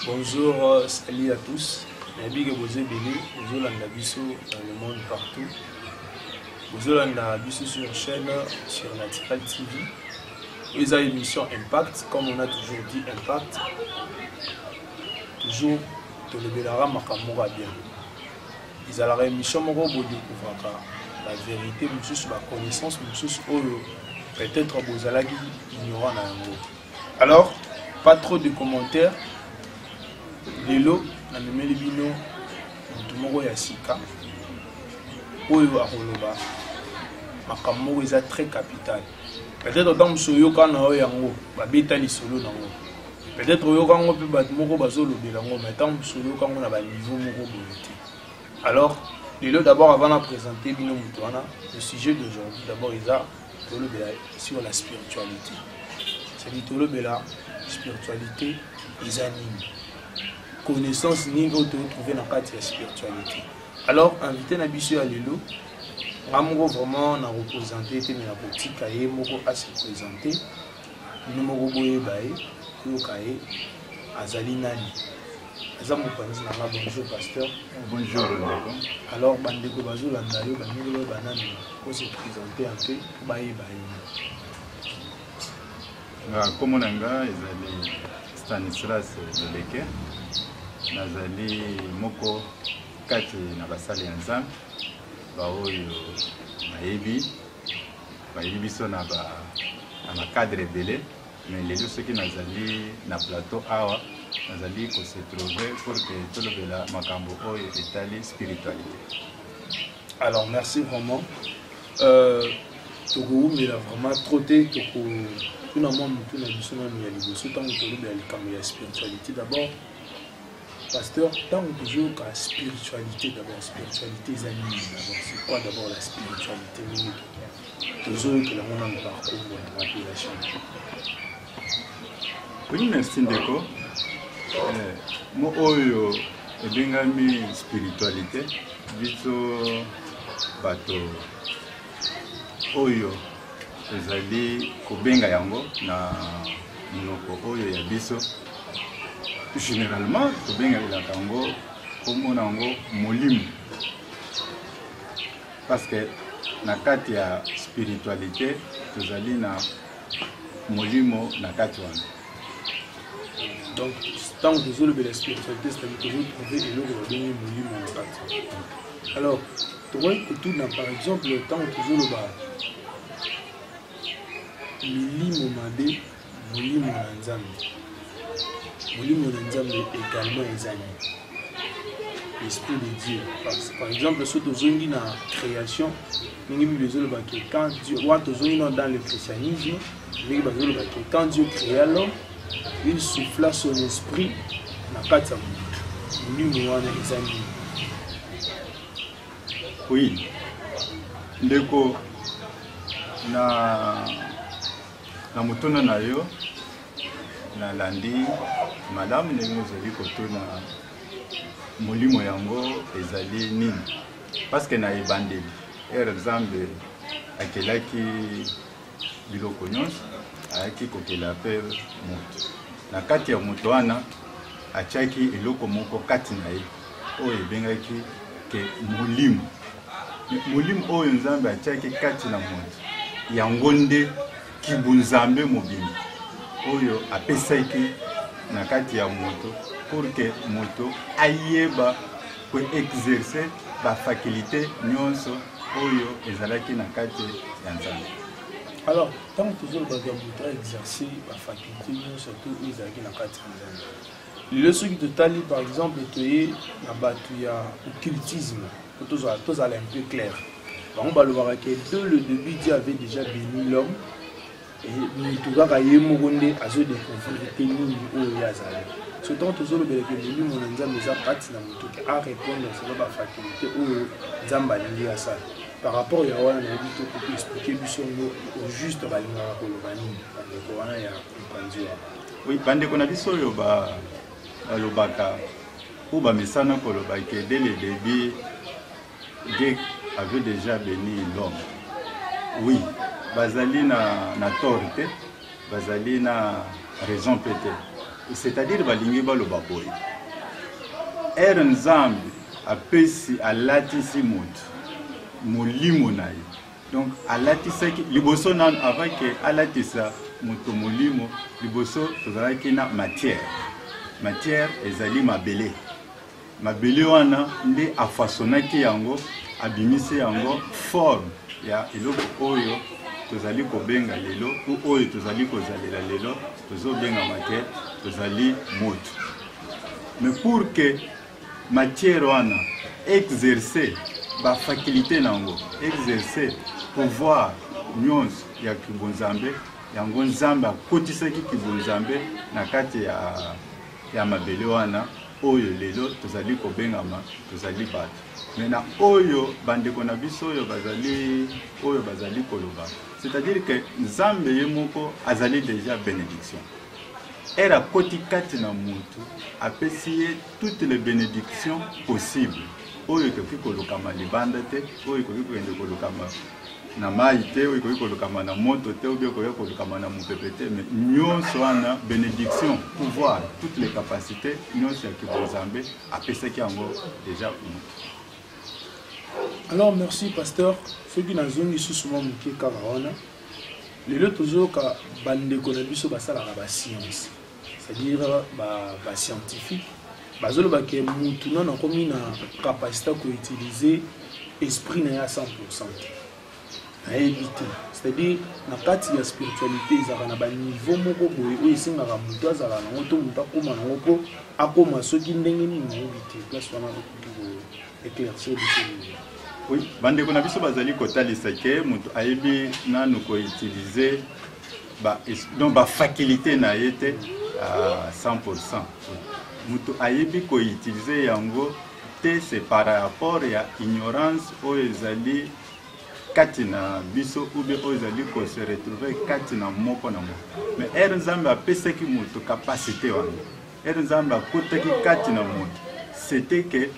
Bonjour, salut à tous. Nabi que vous êtes bénis, bonjour l'Andabiso dans le monde partout. Bonjour l'Andabiso sur la chaîne, sur Natural TV. Ils ont une émission Impact, comme on a toujours dit Impact. Toujours de l'Ebelara Makamura bien. Ils ont la émission Moro découvrir la vérité, sur la connaissance, sur peut-être Bozalagi ignorant. Alors, pas trop de commentaires. Lelo, na memeli bino, mutumoko ya sika. Oyo akoloba, makamoko eza très capital. Peut-être dans soyoka na oyo yango, babeta lisolo nango. Peut-être oyoka ngo pe bat moko bazolobela ngo, mais tant soyoka ngo na ba niveau moko boyote. Alors, lelo d'abord avant de présenter bino mutuana, le sujet d'aujourd'hui d'abord eza tolobela sur la spiritualité. C'est dit tolobela spiritualité eza nini. Connaissance ni autre trouver dans la spiritualité. Alors, invité Nabiso à Lelo, Ramoro vraiment n'a représenté, mais la boutique Kaye, Moko a se présenté. Nous Moko Boye Baye, Yokaye, Azali Nani. Azam Mopanzi Nanga, bonjour pasteur. Bonjour. Alors, Bandeko Bazo Landayo, Bandeko Banani, pour se présenter un peu, Baye Baye. Comme on a dit, Stanislas Leleke. Nazali moko kati na basali ya nzambe baoyo bayebi biso na cadre ebele, mais lelo soki nazali na plateau awa nazali ko se trouver pour que tolobela makambo oyo etali spiritualité. Alors merci vraiment. Tokoumela vraiment trotter toko tout na monde tout na biso na ya liboso tant que tolobela likambo ya spiritualité d'abord. Pasteur, tant que toujours la spiritualité d'abord, spiritualité d'abord, c'est quoi d'abord la spiritualité? Toujours que le monde en parcours de l'appellation. Oui, merci Ndeko. Moi, oyo ebengami spiritualité, biso bato oyo ezali kobenga yango na monoko oyo ya biso. Généralement, tu bien la tango, comme on a molimo. Parce que na kati ya spiritualité, tu allez na molimo na kati wana. Donc, tant que vous avez la spiritualité, c'est-à-dire que vous trouvez des lots qui ont molimo na kati. Alors, tu vois que tout dans par exemple, tant que vous avez molimo mabe, molimo na nzambe. Molimo na nzambe également ezali l'esprit de Dieu. Par exemple, ce tozongi na création, quand Dieu, dans le christianisme, quand Dieu créa l'homme, il souffla son esprit na kati ya molimo wana ezali. Oui, ndeko na mutuna na yo na landi madame ndenge ozali kotuna molimo yango ezali nini, parce que na ebandeli exemple akelaki biloko nyonso ayaki kokela mpe moto na kati ya moto wana atiaki eloko moko kati na ye oyo ebengaki ke molimo oyo nzambe atiaki kati na moto yango nde kibunzambe mobimbi oyo apesaki na kati ya moto pour que moto ayeba ko exercer ba faculté nyonso oyo ezalaki na kati ya nzambe. Alors, tant que toujours dans exercer la faculté surtout ezalaki na kati ya nzambe. Le truc de Tali par exemple toye na batu ya occultisme, tous allaient un peu clair. Par exemple, dès le début Dieu avait déjà béni l'homme. Et nous avons découvrir que nous avons ce temps toujours le bénéfice de nous avons parti à répondre à la faculté où Zamba à ça. Par rapport à ce qu'on peut expliquer au juste à oui, bande qu'on a dit sur le baka ou bamisana kolobaki dès le début Dieu avait déjà béni l'homme. Oui. Bazali na torte, bazali na raison peut-être. c'est-à-dire balingi baloba boye ere nzambe apesi alatisi moto molimo na ye donc alatisaki liboso nanu avant ke alatisa moto molimo liboso tozalaki na matière ezali mabele wana nde afasonaki yango abimisi yango forme ya eloko oyo tozali kobenga lelo ou oyo tozali kozalela lelo tozobenga matière tozali moto. Mais pour que matière wana exercer ba faculté nango exercer pouvoir nyonso ya kibonzambe yango nzambe akotisaki kibonzambe na kati ya mabele wana oyo lelo tozali kobengama tozali bato. Maintenant oyo bandeko na biso oyo bazali koloba, c'est-à-dire que nzambe ye moko azali déjà bénédiction. Era koti kati na mutu apesi ye toutes les bénédictions possibles. Oyo koki kolokama libanda te, oyo koki kende kolokama na mai te, oyo koki kolokama na moto te, oyo koki kolokama na mupepe te, mais nyonso wana bénédiction, pouvoir, toutes les capacités, nyonso ya kibonzambe apesaki yango déjà mutu. Alors merci pasteur, ceux qui n'ont souvent muké karawana, les deux toujours ka bandeko na biso basala ba science, c'est-à-dire ba scientifique, bazolo ba ke mutu na komi na capacité ko utiliser esprit na ya 100%. Na éviter, c'est-à-dire na kati ya spiritualité ezaka na ba niveau moko boye oyo singa ka mutu azala na moto mutu akoma na moko akoma soki ndenge nini na éviter place wana ko éclaircir biso. Oui, bande ko na biso bazali kotalisa ke mutu ayebi nanu ko utiliser donc ba faculté na yete à 100%. Mutu ayebi ko utiliser yango te, c'est par rapport ya ignorance o ezali kati na biso ou bien o ezali ko se retrouver kati na moko na moko. Mais nzambe apesaki mutu capacité wana. Nzambe akotaki kati na mutu. C'était que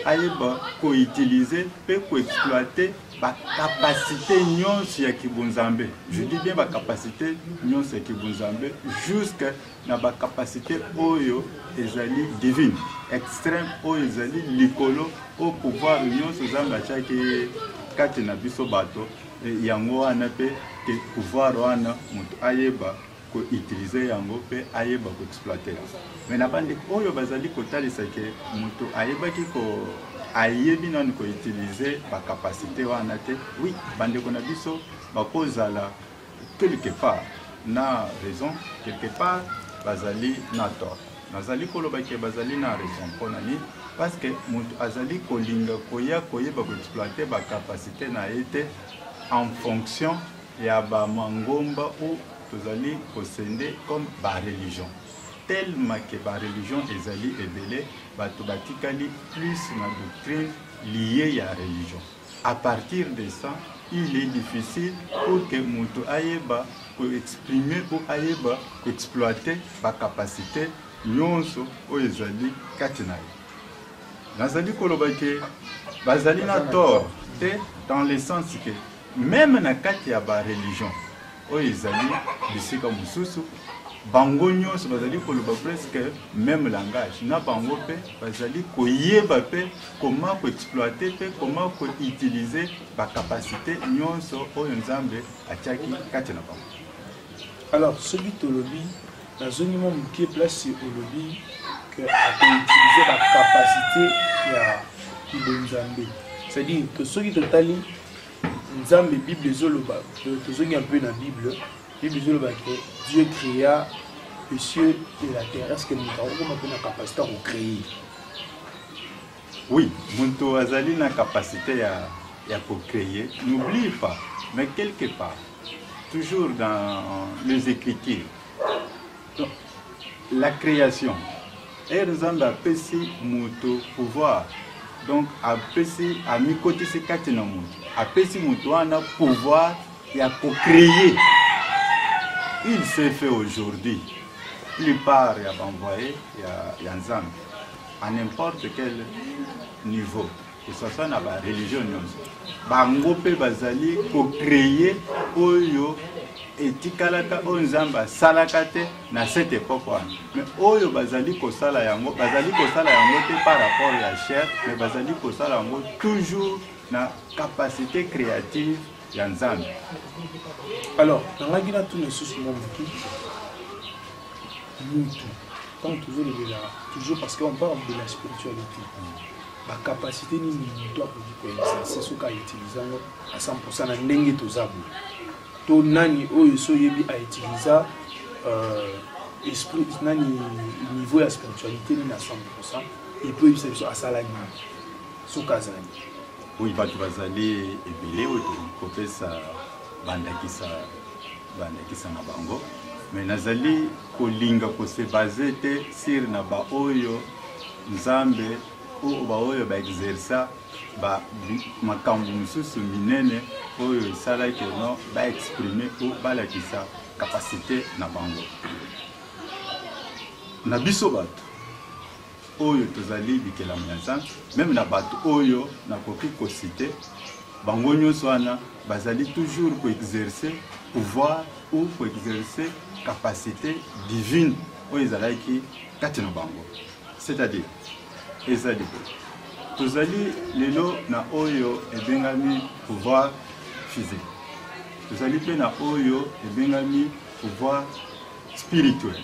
ayeba ko utiliser pe ko exploiter ba capacité nyonso ya kibonzambe. Je dis bien ba capacité nyonso ya kibonzambe jusqu'à na ba capacité oyo ezali divine, extrême oyo ezali likolo au pouvoir nyonso zamba chaki kati na biso bato yango wana pe ke pouvoir wana mutu ayeba ko utiliser yango pe ayeba ko exploiter. Mais na bande oyo bazali kotalisa ke mutu ayeba ki ko ayebi nanu ko utiliser ba capacité wana te. Oui, bande ko na biso bakozala quelque part na raison, quelque part bazali na tort. Nazali koloba ke bazali na raison pona ni parce que mutu azali kolinga koya koyeba ko exploiter ba capacité na ete en fonction ya ba mangomba ou tozali kosende comme ba religion. Tellement que ba religion ezali ebele bato batikali plus na doctrine liée à religion. À partir de ça, il est difficile pour que mutu ayeba ko exprimer ou ayeba ko exploiter ba capacité nyonso o ezali kati na ye. Nazali koloba ke bazali na tort te dans le sens que même na kati ya ba religion o ezali bisika mususu bango nyonso bazali koloba presque même langage na bango pe bazali koyeba pe comment ko exploiter pe comment ko utiliser ba capacité nyonso oyo nzambe atiaki kati na bango. Alors celui tolobi na zone mo mkie place au lobby que a utiliser la capacité ya kibonzambe, c'est-à-dire que ceux qui totali nzambe Bible zoloba que ceux qui un peu dans Bible zoloba que Dieu créa les cieux et la terre. Est-ce que nous avons une capacité à créer? Oui, muntu azali na capacité ya pour créer. N'oublie pas, mais quelque part toujours dans les Écritures, donc, la création, nzambe apesi mutu pouvoir, donc apesi amikotisi kati na mutu, apesi mutu wana pouvoir ya co-créer. Il s'est fait aujourd'hui, plupart ya envoyé ya nzambe à n'importe quel niveau, que ce soit dans la religion, bango pe bazali co-créer oyo etikalaka oyo nzambe asalaka te na cette époque wana. Mais oyo bazali kosala yango te par rapport ya chair, mais bazali kosala yango toujours na capacité créative ya nzambe. Alors nangaki na tout lisusu mo motu mutu tant toujours parce qu'on parle de la spiritualité. La capacité ni doit pouvoir c'est ce qu'a utilisé à 100% na ndenge tozabu. To nani oyo so yebi a utiliser esprit nani niveau de spiritualité ni na 100%, il peut utiliser à salani so kazani. Oui, batu bazali ebele oyo kopesa bandakisa na bango, mais nazali kolinga ko se baser te sur na ba oyo nzambe ou ba oyo ba exercer ba makambo mususu minene oyo esalaki no ba exprimer ou balakisa capacité na bango. Na biso bato oyo tozali bikela mwanza, même na bato oyo na koki ko citer bango nyonso wana bazali toujours ko exercer pouvoir ou ko exercer capacité divine oyo ezalaki kati na bango. C'est-à-dire ezali tozali lelo na oyo ebengami pouvoir physique, tozali pe na oyo ebengami pouvoir spirituel.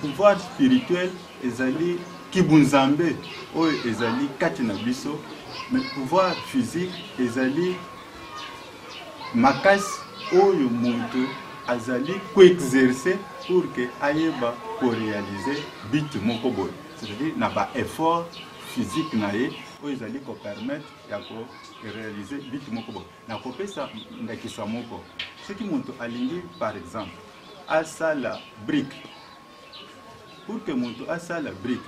Pouvoir spirituel ezali kibunzambe oyo ezali kati na biso, mais pouvoir physique ezali makasi oyo moto azali ko exercer pour que ayeba ko réaliser but moko boy, c'est-à-dire na ba effort physique na ye oyo ezali ko permettre ya ko réaliser but moko boy. Na kopesa ndakisa moko soki moto alingi par exemple asala brique, pour que moto asala brique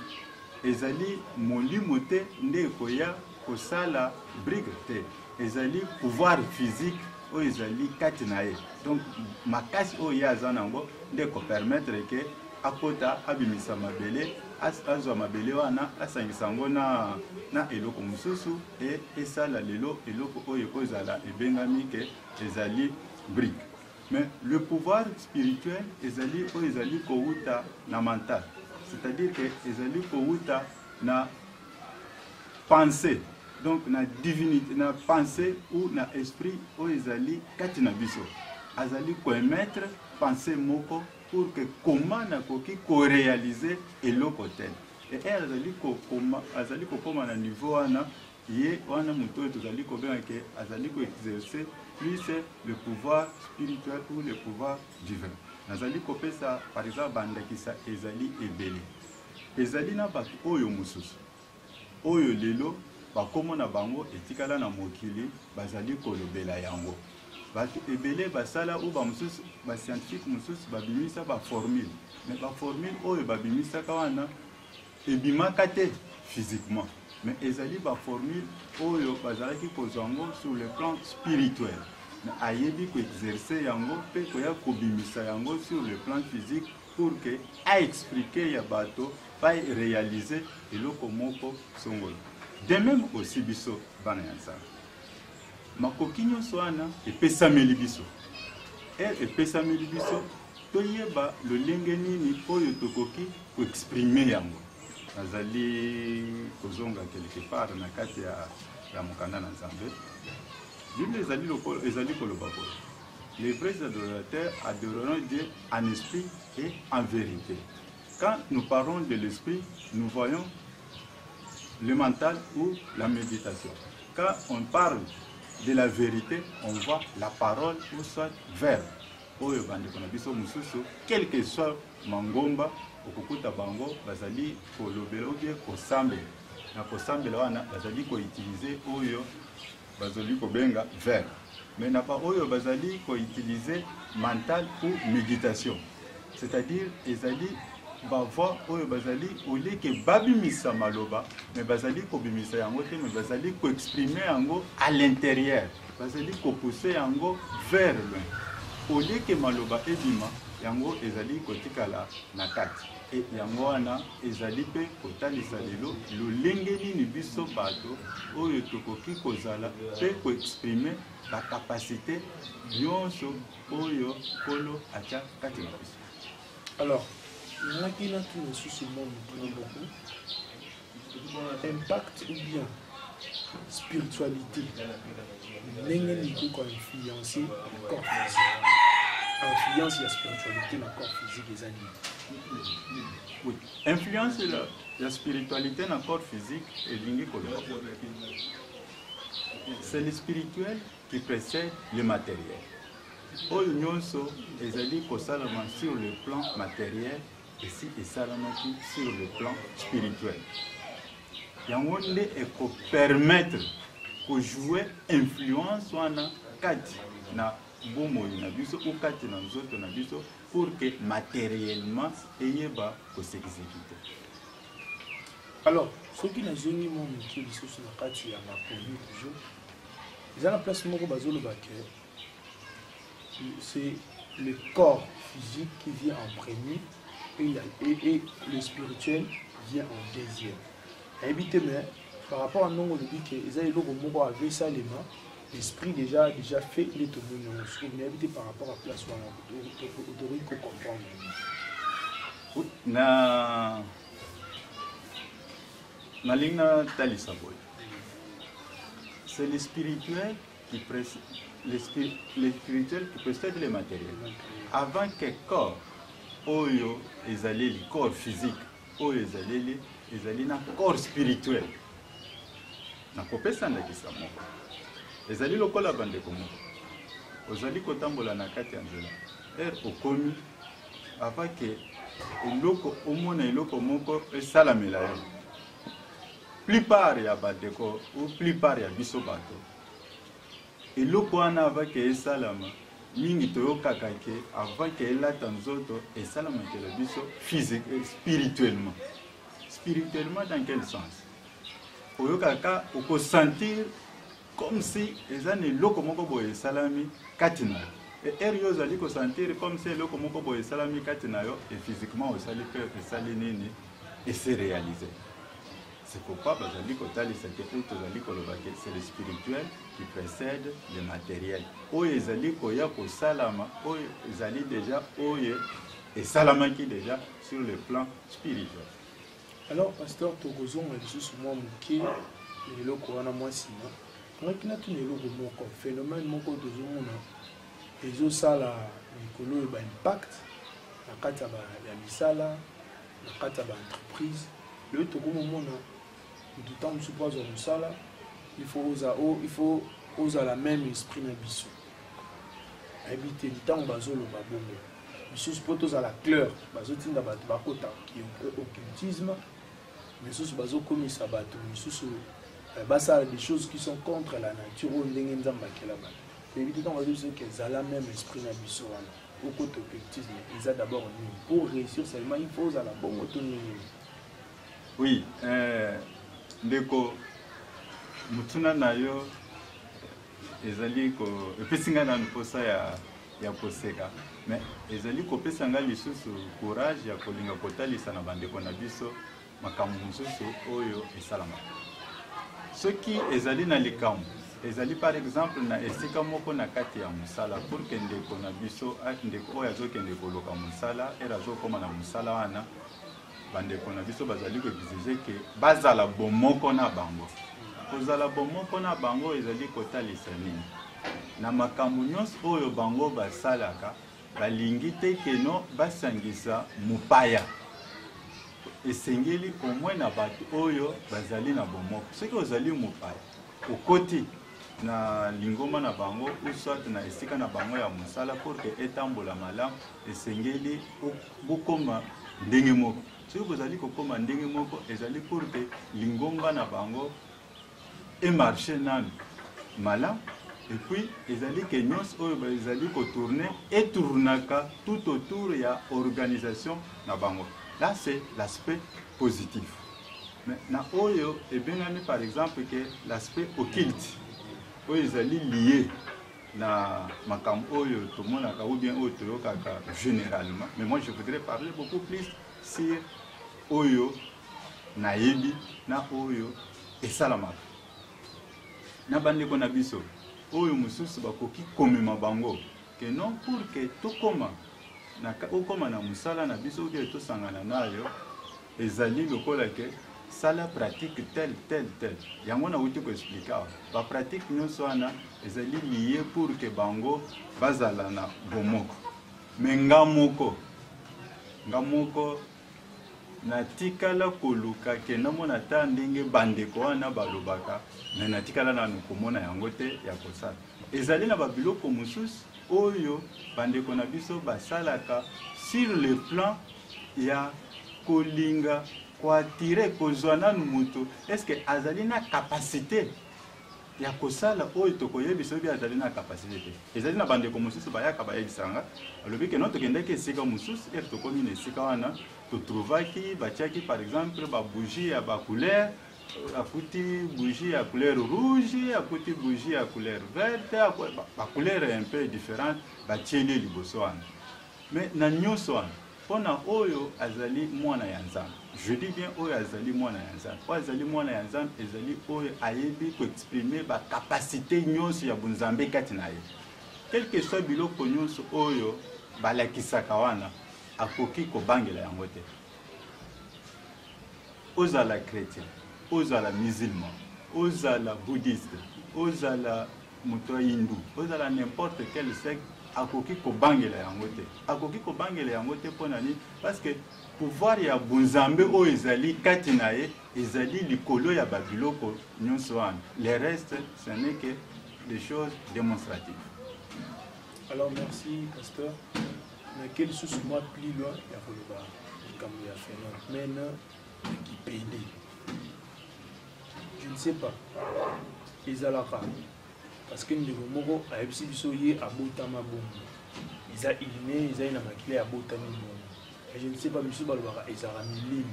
ezali molimo te nde koya kosala brique te, ezali pouvoir physique oyo ezali kati na ye. Donc makasi oyo aza nango nde ko permettre ke akota abimisa mabele azwa mabele wana asangisa ngo na eloko mususu e esala lelo eloko oyo kozala ebengami ke ezali brique. Mais le pouvoir spirituel ezali oyo ezali kouta na mental, c'est-à-dire que ezali kouta na pensée, donc na divinité, na pensée ou na esprit oyo ezali kati na biso azali ko émettre pensée moko pour que comment na koki ko réaliser eloko tel et azali ko koma na niveau wana ye wana muto tozali ko benga ke azali ko exercer plus le pouvoir spirituel ou le pouvoir divin. Nazali ko pesa par exemple bandakisa ezali ebele, ezali na bato oyo mususu oyo lelo bakoma na bango etikala na mokili bazali kolobela yango. Bato ebele basala ou ba mususu ba scientifique mususu babimisa ba formule, mais ba formule oyo babimisa kawana ebimaka te physiquement, mais ezali ba formule oyo bazalaki kozango sur le plan spirituel, mais ayebi ko exercer yango pe ko ya kobimisa yango sur le plan physique pour que a expliquer ya bato pa réaliser eloko moko songolo. De même aussi biso bana yansa makoki nyonso wana epesameli biso epesameli biso toyeba lolenge nini oyo tokoki ko exprimer yango. Nazali kozonga quelque part na kati ya mokanda na Nzambe. Bible ezali koloba boye, les vrais adorateurs adoreront Dieu en esprit et en vérité. Quand nous parlons de l'esprit, nous voyons le mental ou la méditation. Quand on parle de la vérité, on voit la parole ou soit verbe. Oyo bande kona biso mususu, quel que soit mangomba okukuta bango bazali kolobela ou bien kosambe. Na kosambe wana bazali ko utiliser oyo bazali ko benga verbe. Mais na pas oyo bazali ko utiliser mental ou méditation. C'est-à-dire ezali bava oyo bazali ole ke babimisa maloba, mais bazali ko bimisa yango te, mais bazali ko exprimer yango à l'intérieur, bazali ko pousser yango vers loin. au lieu que maloba ebima yango ezali kotikala na kati e yango wana ezali pe kotalisa lelo lolenge nini biso bato oyo tokoki kozala pe koexprime bacapacité nyonso oyo kolo atia kati na biso. Alors naki na tout le sous monde beaucoup impact ou bien spiritualité ndenge nini ko influencer le corps physique, influence la spiritualité dans le corps physique des animaux. Oui, influence la spiritualité dans le corps physique et lingi koloba. C'est le spirituel qui précède le matériel. Oyo nyonso ezali kosalama sur le plan matériel et si esalamaki sur le plan spirituel. Yango nde eko permettre ko jouer influence wana kati na bomoi na biso ou kati na nzoto na biso pour que matériellement eyeba ko s'exécuter. Alors ce qui n'a jamais mon métier biso sur la kati ya makomi toujours ils ont la place moko bazolo baké c'est le corps physique qui vient en premier et le spirituel vient en deuxième. Habité mais par rapport à nous on dit que ils ont le moko avec ça les mains l'esprit déjà fait les tombes non sur mais habité par rapport à place où on doit comprendre. Na lingna talisa boy. C'est le spirituel qui précède le spirituel qui précède le matériel. Avant que corps oyo ezali le corps physique oyo ezali na corps spirituel. Na kopesa ndakisa moko. Ezali lokola bandeko moko. Ozali kotambola na kati ya nzela. Okomi avant que eloko omona eloko moko esalamela yo. Plupart ya bandeko ou plupart ya biso bato. Eloko wana avant que esalama mingi toyokaka ke avant que elata nzoto esalama ke la biso physique et spirituellement. Spirituellement dans quel sens? Oyokaka oko sentir comme si ezane eloko moko boye salami katina. Et yo zali ko sentir comme si eloko moko boye salami katina yo et physiquement osali pe esali nini et c'est réalisé. C'est pourquoi c'est le spirituel qui précède le matériel. Oyo ezali koya ko salama, oyo ezali déjà oyo et salama qui déjà sur le plan spirituel. Alors pasteur Togozon a dit souvent que le loko wana mwasina. Quand il a tout le loko moko phénomène moko tozomona ezo sala likolo ba impact na kata ba ya misala na kata ba entreprise le tokomona tout le temps je suppose au sala il faut oser la même esprit na biso habiter le temps bazolo babongo biso poto à la clair bazotinda bato bakota qui occultisme mais sous bazo komisa bato sous basa des choses qui sont contre la nature ou ndenge nzamba kela ba éviter temps bazo c'est que ça la même esprit na biso wana au côté occultisme ils a d'abord pour réussir seulement il faut à la bonne autonomie. Oui, ndeko mutuna nayo ezali ko epesinga na mposa ya koseka mais ezali ko pesanga lisusu courage ya kolinga kotalisa na bandeko na biso makambo mususu oyo esalama soki ezali na likambo ezali par exemple na esika moko na kati ya musala pour que ndeko na biso ndeko oyo azokende koloka musala era azokoma na musala wana bandeko na biso bazali ko exige ke bazala bomoko na bango kozala bomoko na bango ezali kotalisa nini na makambo nyonso oyo bango basalaka balingi te keno basangisa mupaya esengeli omwe na bato oyo bazali na bomoko soki ozali mupaya okoti na lingoma na bango uswat na esika na bango ya musala pour que etambola malamu esengeli bokoma ndenge moko soki kozali kokoma ndenge moko ezali pour que lingomba na bango et marcher nanu malamu et puis ezali que nyonso oyo ezali kotourner et tournaka tout autour ya organisation na bango. Là c'est l'aspect positif. Mais na oyo ebengami par exemple que l'aspect occulte oyo ezali lié na makambo oyo tomonaka ou bien oyo toyokaka généralement, mais moi je voudrais parler beaucoup plus sur oyo nayebi na oyo esalamaka na bandeko na biso oyo mosusu bakoki komema bango que non pour que tokoma na musala na biso oyo tosangana nayo ezali lokola ke sala pratique tel. Yango na uti ko expliquer. Ba pratique nyonso wana ezali lié pour que bango bazala na bomoko. Mais ngamoko na tikala koluka ke namona ta ndenge bandeko wana balobaka mais na tikala na komona yango te ya kosala. Ezali na babiloko mosusu oyo bandeko na biso basalaka sur le plan ya kolinga kwa tire kozwa nanu mutu est-ce que azali na capacité ya kosala oyo tokoyebisa obi azali na capacité te ezali na bandeko mosusu bayaka bayebisanga alobi ke noto kendeki esika mosusu ete tokomi na esika wana totrouvaki batiaki par exemple babougie ya bacouleur akuti bougie ya couleur rouge akuti bougie ya couleur verte bacouleur un peu différente batieli liboso wana mais na nyonso wana pona oyo azali mwana ya nzambe. Je dis bien oyo azali mwana ya nzambe. Oyo azali mwana ya nzambe ezali oyo ayebi ko exprimer ba capacité nyonso ya bunzambe kati na ye. Quel que soit biloko nyonso oyo balakisaka wana akoki kobangela yango te. Ozala chrétien, ozala musulman, ozala bouddhiste, ozala moto hindu, ozala n'importe quel secte akoki kobangela yango te. Akoki kobangela yango te pona ni parce que pouvoir ya bunzambe o ezali kati na ye ezali likolo ya babiloko nyonso wana. Le reste ce n'est que des choses démonstratives. Alors merci pasteur. Mais quel sous moi plus loin ya koloba comme il a fait maintenant qui pédé. Je ne sais pas. Ezalaka parce que ndeko moko ayebisi biso ye abotama bongo. Ils a illuminé, ils a une makile abotami bongo. Et je ne sais pas biso balobaka ezala milimo.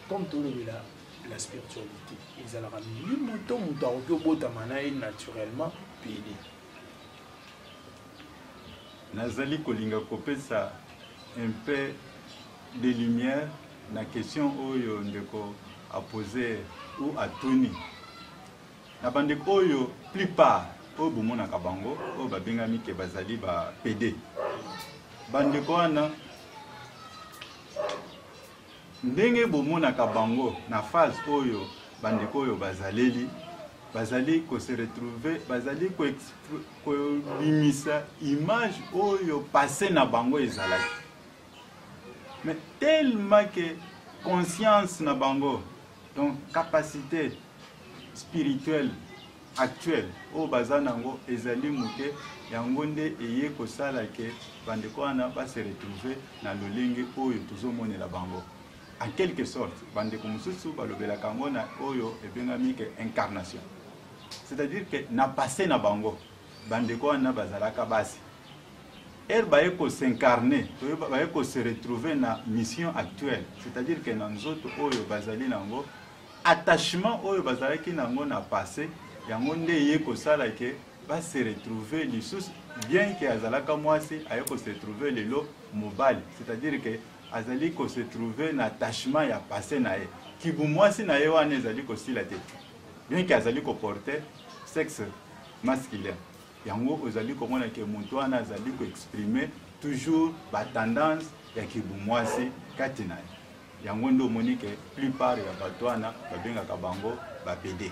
Comme tout le la spiritualité, ezala milimo to muto akoki obotama na ye naturellement pédé. Nazali kolinga kopesa un peu de lumière na question oyo ndeko a posé ou a toni. Na bandeko oyo plupart oyo bomonaka bango oyo babengami ke bazali ba PD. Bandeko wana ndenge bomonaka bango na phase oyo bandeko oyo bazali ko se retrouver bazali ko limisa image oyo passé na bango ezalaki. Mais tellement que conscience na bango, donc capacité spirituelle actuelle au bazanango ezali muke yango nde eye kosala ke bandeko wana ba se retrouver na lolenge oyo tozomonela bango. En quelque sorte bandeko mususu balobelaka yango na oyo ebengami ke incarnation. C'est-à-dire que na passé na bango bandeko wana bazalaka basi baye ko s'incarner, baye ko se retrouver na mission actuelle, c'est-à-dire que dans nzoto oyo bazali nango attachement oyo bazalaki nango na passé yango nde ye ko sala ke ba se retrouver lisusu bien que azalaka mwasi aye ko se retrouver lelo mobali, c'est-à-dire que azali ko se trouver na attachement ya passé na ye kibu mwasi na ye wana ezali ko sila te bien que azali ko porter sexe masculin. Yango ozali komona ke muntu wana azali ko exprimer toujours ba tendance ya kibumwasi kati na ye. Yango ndo moni ke plupart ya bato wana babengaka bango ba PD.